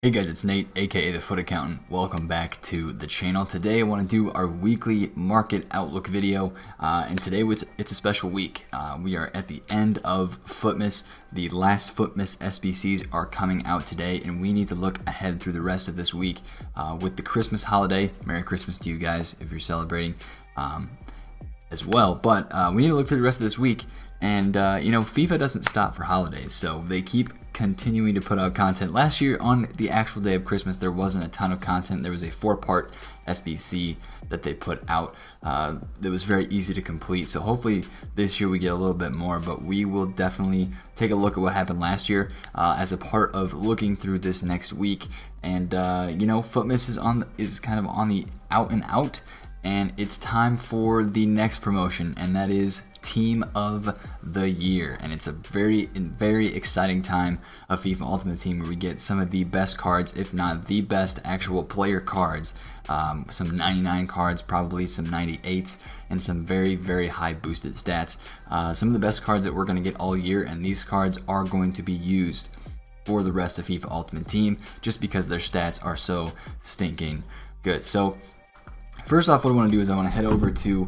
Hey guys, it's Nate, aka the Foot Accountant. Welcome back to the channel. Today I want to do our weekly market outlook video, and today it's a special week. We are at the end of FUTmas. The last FUTmas SBCs are coming out today, and we need to look ahead through the rest of this week with the Christmas holiday. Merry Christmas to you guys if you're celebrating as well. But we need to look through the rest of this week. And FIFA doesn't stop for holidays, so they keep continuing to put out content. Last year on the actual day of Christmas, there wasn't a ton of content. There was a 4-part SBC that they put out that was very easy to complete. So hopefully this year we get a little bit more, but we will definitely take a look at what happened last year as a part of looking through this next week. And FUTmas is kind of on the out and out. And it's time for the next promotion, and that is Team of the Year. And it's a very exciting time of FIFA Ultimate Team where we get some of the best cards, if not the best actual player cards. Some 99 cards, probably some 98s, and some very high boosted stats. Some of the best cards that we're going to get all year, and these cards are going to be used for the rest of FIFA Ultimate Team just because their stats are so stinking good. So first off, what I want to do is I want to head over to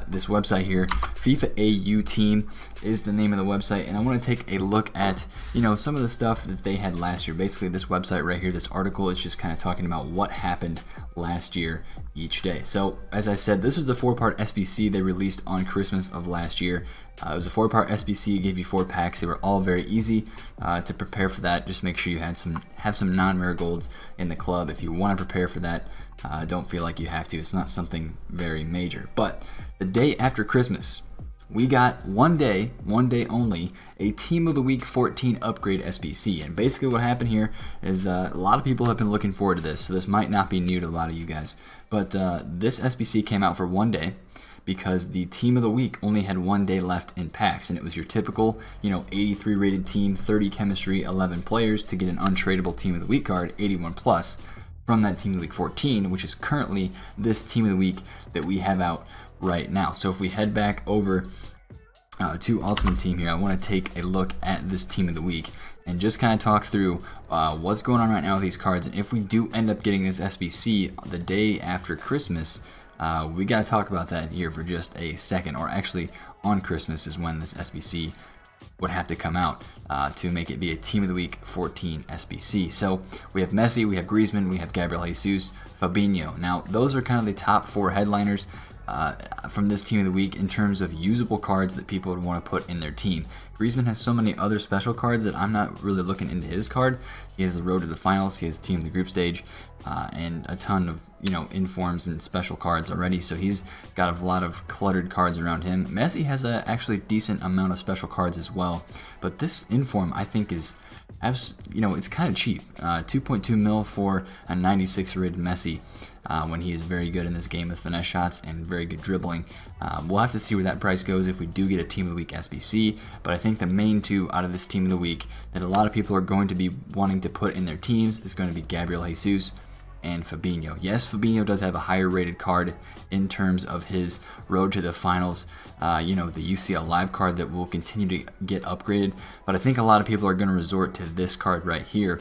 this website here. FIFA AU Team is the name of the website, and I want to take a look at some of the stuff that they had last year. Basically, this website right here, this article is just kind of talking about what happened last year each day. So as I said, this was the 4-part SBC they released on Christmas of last year. It was a 4-part SBC. It gave you 4 packs. They were all very easy to prepare for that. Just make sure you have some non-rare golds in the club if you want to prepare for that. Don't feel like you have to. It's not something very major. But the day after Christmas, we got one day only, a Team of the Week 14 upgrade SBC. And basically what happened here is a lot of people have been looking forward to this, so this might not be new to a lot of you guys. But this SBC came out for one day because the Team of the Week only had one day left in packs, and it was your typical 83 rated team, 30 chemistry, 11 players to get an untradeable Team of the Week card, 81 plus, from that Team of the Week 14, which is currently this Team of the Week that we have out right now. So if we head back over to Ultimate Team here, I want to take a look at this Team of the Week and just kind of talk through what's going on right now with these cards. And if we do end up getting this SBC the day after Christmas, we got to talk about that here for just a second. Or actually on Christmas is when this SBC would have to come out to make it be a Team of the Week 14 SBC. So we have Messi, we have Griezmann, we have Gabriel Jesus, Fabinho. Now those are kind of the top 4 headliners from this Team of the Week in terms of usable cards that people would want to put in their team. Griezmann has so many other special cards that I'm not really looking into his card. He has the road to the finals, he has Team of the Group Stage, and a ton of informs and special cards already, so he's got a lot of cluttered cards around him. Messi has a actually decent amount of special cards as well, but this inform I think is it's kind of cheap. 2.2 mil for a 96 rated Messi when he is very good in this game with finesse shots and very good dribbling. We'll have to see where that price goes if we do get a Team of the Week SBC, but I think the main two out of this Team of the Week that a lot of people are going to be wanting to put in their teams is going to be Gabriel Jesus and Fabinho. Yes, Fabinho does have a higher rated card in terms of his road to the finals, the UCL live card that will continue to get upgraded, but I think a lot of people are going to resort to this card right here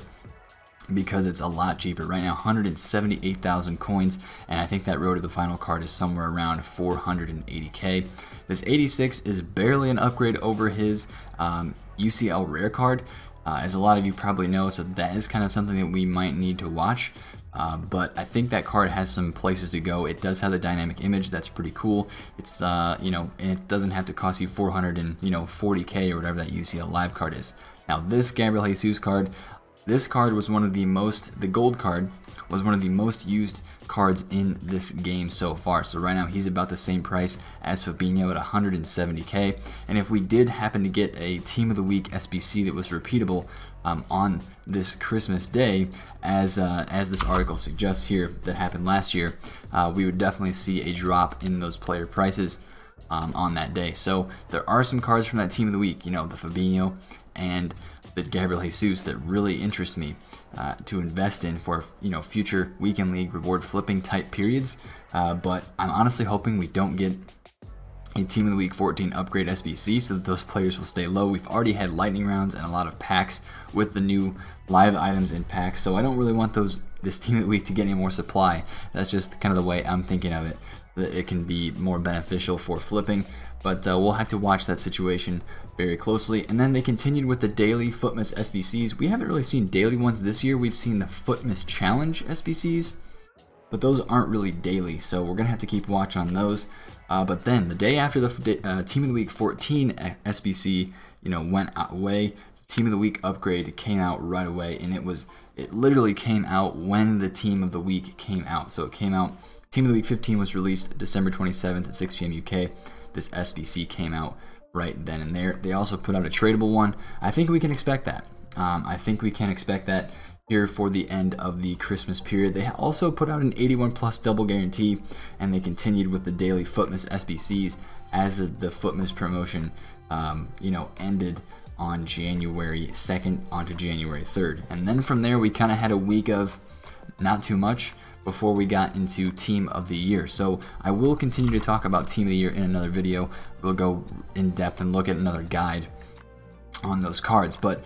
because it's a lot cheaper. Right now 178,000 coins, and I think that road to the final card is somewhere around 480k. This 86 is barely an upgrade over his UCL rare card, as a lot of you probably know, so that is kind of something that we might need to watch. But I think that card has some places to go. It does have the dynamic image, that's pretty cool. It's and it doesn't have to cost you 440k or whatever that UCL live card is. Now this Gabriel Jesus card, this card was the gold card was one of the most used cards in this game so far. So right now he's about the same price as Fabinho at 170k. And if we did happen to get a Team of the Week SBC that was repeatable on this Christmas day, as this article suggests here, that happened last year, we would definitely see a drop in those player prices on that day. So there are some cards from that Team of the Week, the Fabinho and the Gabriel Jesus, that really interest me to invest in for future weekend league reward flipping type periods. But I'm honestly hoping we don't get a Team of the Week 14 upgrade SBC so that those players will stay low. We've already had lightning rounds and a lot of packs with the new live items in packs, so I don't really want this Team of the Week to get any more supply. That's just kind of the way I'm thinking of it, that it can be more beneficial for flipping, but we'll have to watch that situation very closely. And then they continued with the daily FUTmas SBCs. We haven't really seen daily ones this year. We've seen the FUTmas Challenge SBCs, but those aren't really daily, so we're gonna have to keep watch on those. But then the day after the Team of the Week 14 SBC, went away, Team of the Week upgrade came out right away, and it literally came out when the Team of the Week came out. So it came out. Team of the Week 15 was released December 27th at 6 p.m. UK. This SBC came out right then and there. They also put out a tradable one. I think we can expect that. I think we can expect that here for the end of the Christmas period. They also put out an 81 plus double guarantee, and they continued with the daily FUTmas SBCs as the FUTmas promotion ended on January 2nd onto January 3rd. And then from there we kind of had a week of not too much before we got into Team of the Year. So I will continue to talk about Team of the Year in another video. We'll go in depth and look at another guide on those cards, but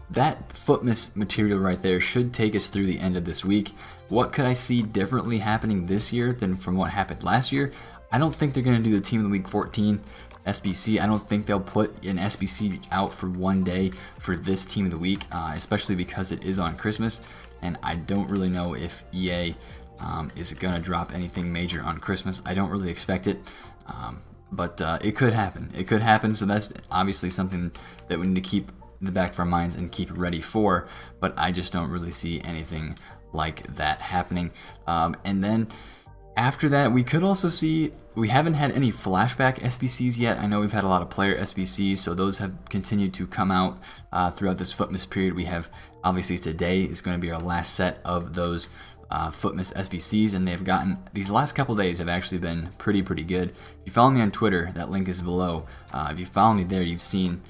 that FUTmas material right there should take us through the end of this week. What could I see differently happening this year than from what happened last year? I don't think they're going to do the Team of the Week 14 SBC. I don't think they'll put an SBC out for one day for this Team of the Week, especially because it is on Christmas, and I don't really know if EA is going to drop anything major on Christmas. I don't really expect it, but it could happen. It could happen, so that's obviously something that we need to keep in the back of our minds and keep ready for, but I just don't really see anything like that happening. And then after that, we could also see, we haven't had any flashback SBCs yet. I know we've had a lot of player SBCs, so those have continued to come out throughout this FUTmas period. We have, obviously today is going to be our last set of those FUTmas SBCs, and they've gotten, these last couple days have actually been pretty good. If you follow me on Twitter, that link is below. If you follow me there, you've seen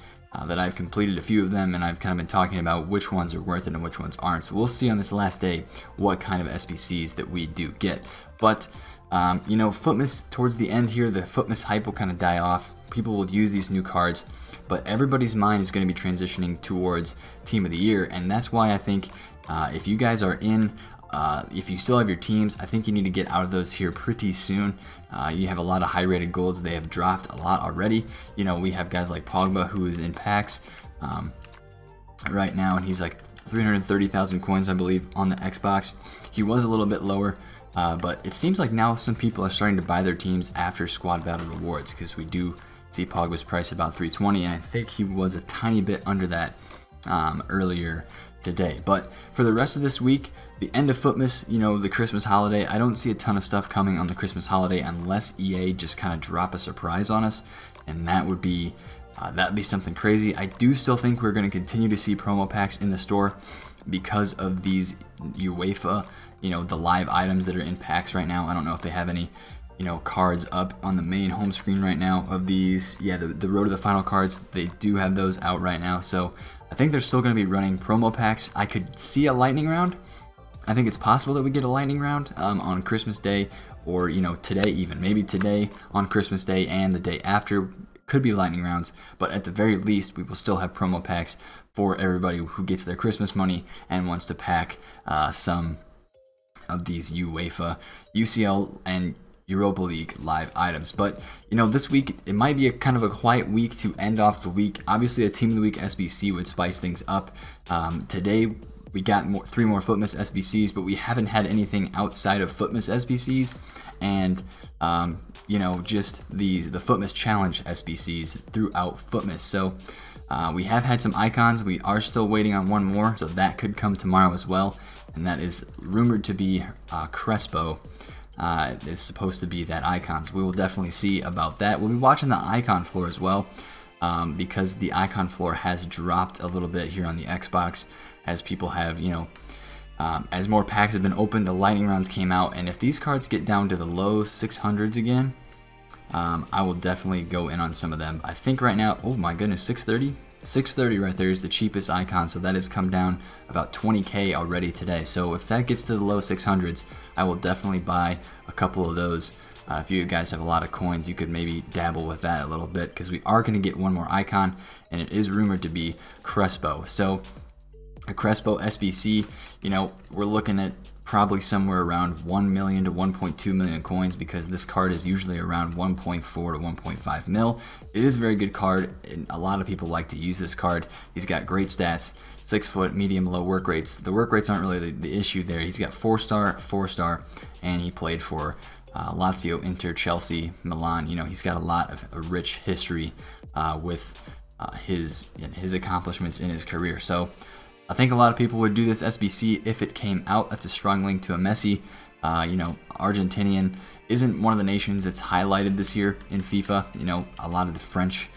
that I've completed a few of them, and I've kind of been talking about which ones are worth it and which ones aren't. So we'll see on this last day what kind of SBCs that we do get. But FUTmas towards the end here, the FUTmas hype will kind of die off. People will use these new cards, but everybody's mind is going to be transitioning towards Team of the Year, and that's why I think if you guys are in, if you still have your teams, I think you need to get out of those here pretty soon. You have a lot of high rated golds. They have dropped a lot already. We have guys like Pogba, who is in packs right now, and he's like 330,000 coins, I believe, on the Xbox. He was a little bit lower, but it seems like now some people are starting to buy their teams after squad battle rewards, because we do see Pogba's price about 320, and I think he was a tiny bit under that earlier today. But for the rest of this week, the end of FUTmas, the Christmas holiday, I don't see a ton of stuff coming on the Christmas holiday unless EA just kind of drop a surprise on us, and that would be something crazy. I do still think we're going to continue to see promo packs in the store because of these UEFA, the live items that are in packs right now. I don't know if they have any cards up on the main home screen right now of these. Yeah, the Road to the Final cards, they do have those out right now, so I think they're still going to be running promo packs. I could see a lightning round. I think it's possible that we get a lightning round on Christmas Day, or today even. Maybe today on Christmas Day and the day after could be lightning rounds, but at the very least we will still have promo packs for everybody who gets their Christmas money and wants to pack some of these UEFA, UCL, and Europa League live items. But this week it might be a kind of a quiet week to end off the week. Obviously a Team of the Week SBC would spice things up. Today we got 3 more FUTmas SBCs, but we haven't had anything outside of FUTmas SBCs, and just the FUTmas Challenge SBCs throughout FUTmas. So we have had some icons. We are still waiting on one more, so that could come tomorrow as well, and that is rumored to be Crespo. Is supposed to be that icon, so we will definitely see about that. We'll be watching the icon floor as well, because the icon floor has dropped a little bit here on the Xbox, as people have, as more packs have been opened, the lightning rounds came out, and if these cards get down to the low 600s again, I will definitely go in on some of them. I think right now, oh my goodness, 630? 630 right there is the cheapest icon, so that has come down about 20k already today. So if that gets to the low 600s, I will definitely buy a couple of those If you guys have a lot of coins, you could maybe dabble with that a little bit, because we are going to get one more icon, and it is rumored to be Crespo. So a Crespo SBC, you know, we're looking at probably somewhere around 1 million to 1.2 million coins, because this card is usually around 1.4 to 1.5 mil. It is a very good card, and a lot of people like to use this card. He's got great stats, 6 foot, medium, low work rates. The work rates aren't really the issue there. He's got 4-star, 4-star, and he played for Lazio, Inter, Chelsea, Milan. You know, he's got a lot of a rich history with his accomplishments in his career. So I think a lot of people would do this SBC if it came out. That's a strong link to a Messi. You know, Argentinian isn't one of the nations that's highlighted this year in FIFA. You know, a lot of the French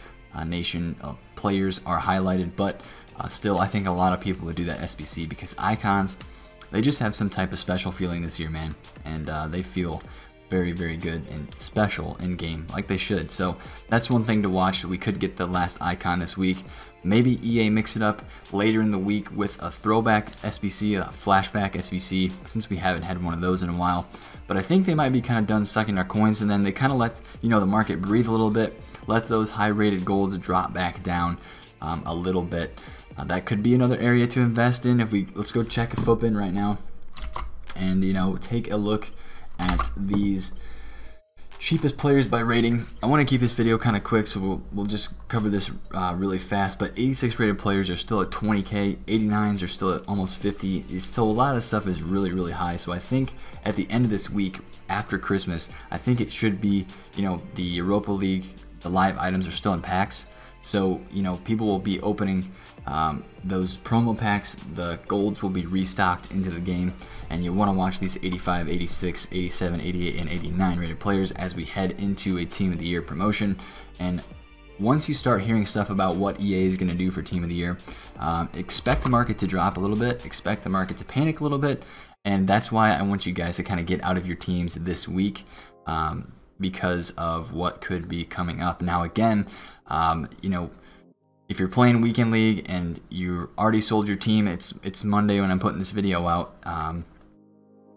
nation players are highlighted, but still, I think a lot of people would do that SBC, because icons, they just have some type of special feeling this year, man, and they feel very, very good and special in game, like they should. So that's one thing to watch. We could get the last icon this week. Maybe EA mix it up later in the week with a throwback SBC, a flashback SBC, since we haven't had one of those in a while. But I think they might be kind of done sucking our coins, and then they kind of let, you know, the market breathe a little bit, let those high rated golds drop back down a little bit. That could be another area to invest in. Let's go check a FUTbin right now, and you know, take a look at these cheapest players by rating. I want to keep this video kind of quick, so we'll just cover this really fast. But 86 rated players are still at 20k, 89s are still at almost 50. It's still, a lot of stuff is really, really high. So I think at the end of this week, after Christmas, I think it should be, you know, the Europa League, the live items are still in packs. So, you know, people will be opening those promo packs. The golds will be restocked into the game, and you want to watch these 85, 86, 87, 88, and 89 rated players as we head into a Team of the Year promotion. And once you start hearing stuff about what EA is going to do for Team of the Year, expect the market to drop a little bit, expect the market to panic a little bit, and that's why I want you guys to kind of get out of your teams this week, because of what could be coming up. Now again, you know, if you're playing Weekend League and you already sold your team, it's Monday when I'm putting this video out.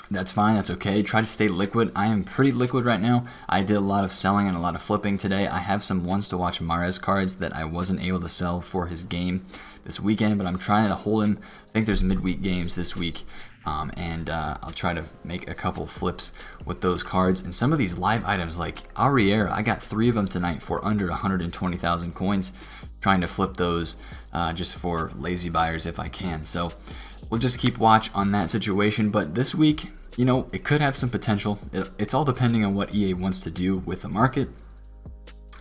That's fine, that's okay. Try to stay liquid. I am pretty liquid right now. I did a lot of selling and a lot of flipping today. I have some ones to watch Mahrez cards that I wasn't able to sell for his game this weekend, but I'm trying to hold him. I think there's midweek games this week, and I'll try to make a couple flips with those cards. And some of these live items like Arriera, I got 3 of them tonight for under 120,000 coins. Trying to flip those just for lazy buyers if I can. So we'll just keep watch on that situation. But this week, you know, it could have some potential. It's all depending on what EA wants to do with the market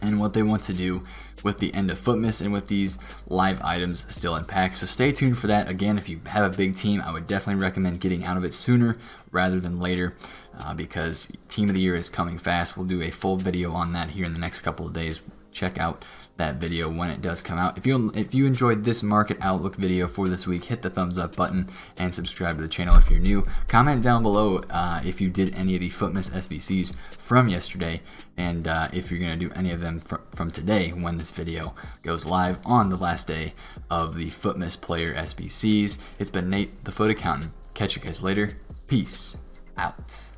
and what they want to do with the end of FUTmas and with these live items still in packs. So stay tuned for that. Again, if you have a big team, I would definitely recommend getting out of it sooner rather than later, because Team of the Year is coming fast. We'll do a full video on that here in the next couple of days. Check out that video when it does come out. If you enjoyed this market outlook video for this week, hit the thumbs up button and subscribe to the channel if you're new. Comment down below if you did any of the FUTmas SBCs from yesterday, and if you're going to do any of them from today when this video goes live on the last day of the FUTmas player SBCs. It's been Nate, the FUT Accountant. Catch you guys later. Peace out.